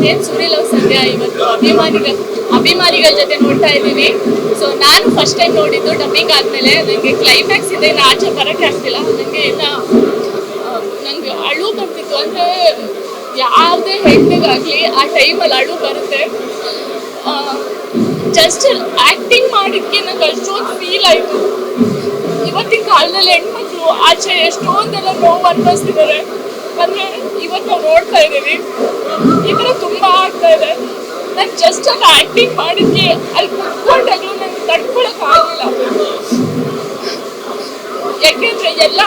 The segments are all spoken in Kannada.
ಏನು ಸುರಿ ಲವ್ ಸಂಧ್ಯಾ ಇವತ್ತು ಅಭಿಮಾನಿಗಳ ಜೊತೆ ನೋಡ್ತಾ ಇದ್ದೀವಿ. ಸೊ ನಾನು ಫಸ್ಟ್ ಟೈಮ್ ನೋಡಿದ್ದು ಡಬ್ಬಿಂಗ್ ಆದಮೇಲೆ. ನನಗೆ ಕ್ಲೈಮ್ಯಾಕ್ಸ್ ಇದೆ, ಇನ್ನು ಆಚೆ ಬರೋಕ್ಕೆ ಆಗ್ತಿಲ್ಲ. ನನಗೆ ಅಳು ಬರ್ತಿತ್ತು. ಅಂದರೆ ಯಾವುದೇ ಹೆಣ್ಣಿಗಾಗಲಿ ಆ ಟೈಮಲ್ಲಿ ಅಳು ಬರುತ್ತೆ. ಜಸ್ಟ್ ಆ್ಯಕ್ಟಿಂಗ್ ಮಾಡೋಕ್ಕೆ ನಂಗೆ ಅಷ್ಟೊಂದು ಫೀಲ್ ಆಯಿತು. ಇವತ್ತಿನ ಕಾಲದಲ್ಲಿ ಹೆಣ್ಮಕ್ಳು ಆಚೆ ಎಷ್ಟೊಂದೆಲ್ಲ ನೋವು ಅನುಭವಿಸ್ತಿದ್ದಾರೆ. ಅಂದರೆ ಇವತ್ತು ನಾವು ನೋಡ್ತಾ ಇದ್ದೀವಿ, ಈ ಥರ ತುಂಬ ಆಗ್ತಾ ಇದೆ. ನಾನು ಜಸ್ಟ್ ಅಲ್ಲಿ ಆ್ಯಕ್ಟಿಂಗ್ ಮಾಡಿದ್ಕೆ ಅಲ್ಲಿ ಕುತ್ಕೊಂಡಾಗಲೂ ನನಗೆ ತಡ್ಕೊಳಕ್ಕಾಗಲಿಲ್ಲ. ಯಾಕೆಂದರೆ ಎಲ್ಲ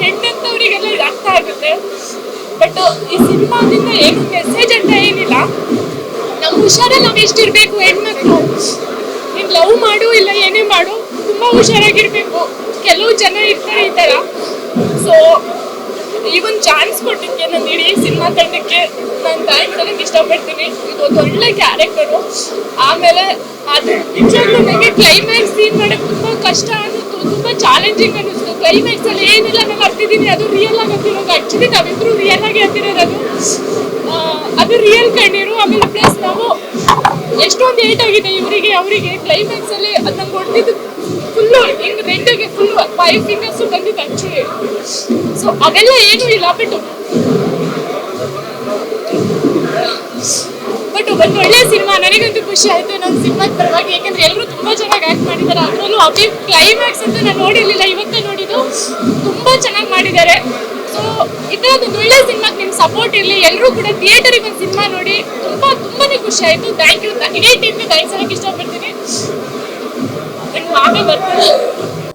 ಹೆಣ್ಣಂತವರಿಗೆಲ್ಲ ಇದು ಅರ್ಥ ಆಗುತ್ತೆ. ಬಟ್ ಈ ಸಿನಿಮಾದಿಂದ ಏನು ಮೆಸೇಜ್ ಅಂತ ಏನಿಲ್ಲ. ನಮ್ಮ ಹುಷಾರಲ್ಲಿ ನಾವು ಎಷ್ಟಿರಬೇಕು ಹೆಣ್ಮಕ್ಳು. ನೀನು ಲವ್ ಮಾಡು ಇಲ್ಲ ಏನೇ ಮಾಡು, ತುಂಬ ಹುಷಾರಾಗಿರ್ಬೇಕು. ಕೆಲವು ಜನ ಇರ್ತಾರೆ ಈ ಥರ. ಸೊ ಈ ಒಂದು ಚಾನ್ಸ್ ಕೊಟ್ಟಿದ್ದಕ್ಕೆ ನಾನು ಇಡೀ ಸಿನಿಮಾ ತಂಡಕ್ಕೆ ನಾನು ಥ್ಯಾಂಕ್ಸ್ ಹೇಳಕ್ಕೆ ಇಷ್ಟಪಡ್ತೀನಿ. ಇದು ಒಂದು ಒಳ್ಳೆ ಕ್ಯಾರೆಕ್ಟರು. ಆಮೇಲೆ ಅದು ನಿಜವಾಗ್ಲೂ ನನಗೆ ಕ್ಲೈಮ್ಯಾಕ್ಸ್ ಸೀನ್ ಮಾಡೋಕ್ಕೆ ತುಂಬ ಕಷ್ಟ ಅನ್ನಿಸ್ತು, ತುಂಬ ಚಾಲೆಂಜಿಂಗ್ ಅನ್ನಿಸ್ತು. ಕ್ಲೈಮ್ಯಾಕ್ಸಲ್ಲಿ ಏನಿಲ್ಲ ನಾನು ಹತ್ತಿದ್ದೀನಿ, ಅದು ರಿಯಲ್ ಆಗಿ ಹತ್ತಿರೋದು. ಆ್ಯಕ್ಚುಲಿ ನಾವಿಬ್ಬರು ರಿಯಲ್ ಆಗಿ ಹತ್ತಿರೋದು. ಅದು ರಿಯಲ್ ಕಣ್ಣೀರು. ಆಮೇಲೆ ಪ್ಲಸ್ ನಾವು ಎಷ್ಟೊಂದು ಏಟ್ ಆಗಿದೆ ಇವರಿಗೆ ಅವರಿಗೆ ಕ್ಲೈಮ್ಯಾಕ್ಸಲ್ಲಿ ಅದು ನಂಗೆ ಹೊಡೆದಿದ್ದು ಫುಲ್ಲು ಹಿಂಗೆ ರೆಡ್ಗೆ ಫುಲ್ಲು 5 ಫಿಂಗರ್ಸು ಬಂದಿದ್ದು ಆ್ಯಕ್ಚುಲಿ. ಸೊ ಅವೆಲ್ಲ ಏನೂ ಇಲ್ಲ. ಬಟ್ ಒಂದು ಒಳ್ಳೆ ಸಿನಿಮಾ. ನನಗಂತೂ ಖುಷಿ ಆಯಿತು ನನ್ನ ಸಿನಿಮಾದ ಪರವಾಗಿ. ಯಾಕಂದರೆ ಎಲ್ಲರೂ ತುಂಬ ಚೆನ್ನಾಗಿ ಆ್ಯಕ್ಟ್ ಮಾಡಿದ್ದಾರೆ. ಅದರಲ್ಲೂ ಕ್ಲೈಮ್ಯಾಕ್ಸ್ ಅಂತ ನಾನು ನೋಡಿರಲಿಲ್ಲ, ಇವತ್ತೇ ನೋಡಿದ್ದು. ತುಂಬ ಚೆನ್ನಾಗಿ ಮಾಡಿದ್ದಾರೆ. ಸೊ ಈ ಥರದೊಂದು ಒಳ್ಳೆ ಸಿನಿಮಾಗೆ ನಿಮ್ಮ ಸಪೋರ್ಟ್ ಇರಲಿ. ಎಲ್ಲರೂ ಕೂಡ ಥಿಯೇಟರಿಗೆ ಒಂದು ಸಿನಿಮಾ ನೋಡಿ. ತುಂಬಾ ಖುಷಿ ಆಯಿತು. Thank you. ಇಡೀ ಟೀಮ್ಗೆ ಥ್ಯಾಂಕ್ಸ್ ಹೇಳಕ್ಕೆ ಇಷ್ಟಪಡ್ತೀನಿ. ನಂಗೆ ಮಾಮೇ ಬರ್ತಾರೆ.